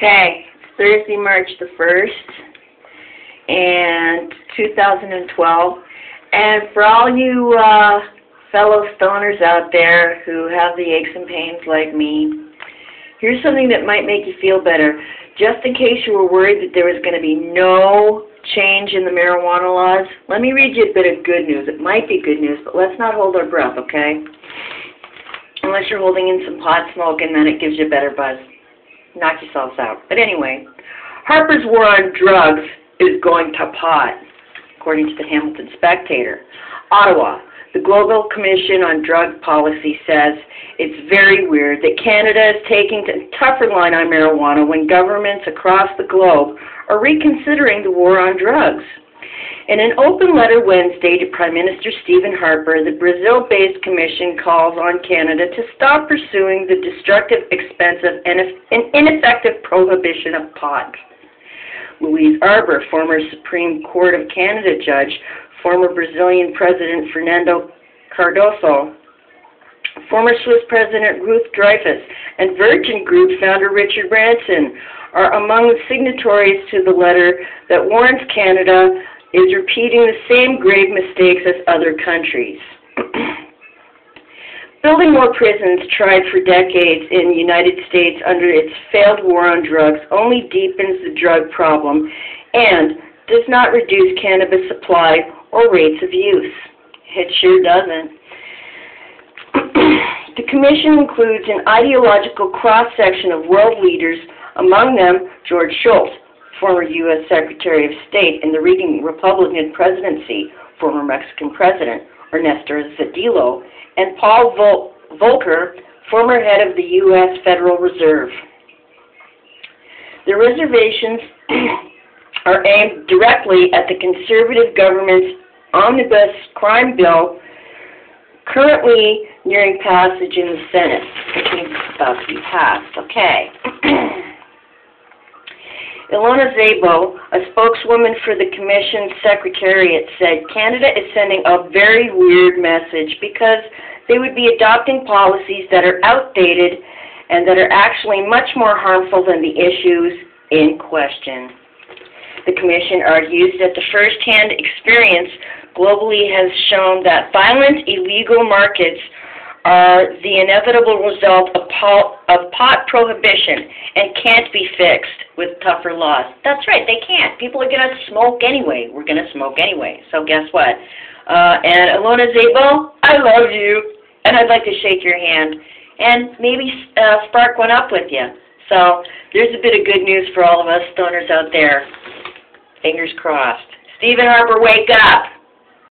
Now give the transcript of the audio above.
Okay, it's Thursday, March the 1st, and 2012. And for all you fellow stoners out there who have the aches and pains like me, here's something that might make you feel better. Just in case you were worried that there was going to be no change in the marijuana laws, let me read you a bit of good news. It might be good news, but let's not hold our breath, okay? Unless you're holding in some pot smoke, and then it gives you a better buzz. Knock yourselves out. But anyway, Harper's war on drugs is going to pot, according to the Hamilton Spectator. Ottawa, the Global Commission on Drug Policy says it's very weird that Canada is taking a tougher line on marijuana when governments across the globe are reconsidering the war on drugs. In an open letter Wednesday to Prime Minister Stephen Harper, the Brazil-based commission calls on Canada to stop pursuing the destructive, expensive, and ineffective prohibition of pot. Louise Arbour, former Supreme Court of Canada judge, former Brazilian President Fernando Cardoso, former Swiss President Ruth Dreyfus, and Virgin Group founder Richard Branson are among the signatories to the letter that warns Canada is repeating the same grave mistakes as other countries. Building more prisons tried for decades in the United States under its failed war on drugs only deepens the drug problem and does not reduce cannabis supply or rates of use. It sure doesn't. The commission includes an ideological cross-section of world leaders, among them George Shultz, former U.S. Secretary of State in the Reagan Republican presidency, former Mexican President Ernesto Zedillo, and Paul Volcker, former head of the U.S. Federal Reserve. The reservations are aimed directly at the conservative government's omnibus crime bill, currently nearing passage in the Senate. I think it's about to be passed. Okay. Ilona Szabo, a spokeswoman for the Commission's Secretariat, said Canada is sending a very weird message because they would be adopting policies that are outdated and that are actually much more harmful than the issues in question. The Commission argues that the first-hand experience globally has shown that violent, illegal markets are the inevitable result of pot prohibition and can't be fixed with tougher laws. That's right, they can't. People are going to smoke anyway. We're going to smoke anyway. So guess what? And Ilona Szabo, I love you, and I'd like to shake your hand and maybe spark one up with you. So there's a bit of good news for all of us stoners out there. Fingers crossed. Stephen Harper, wake up!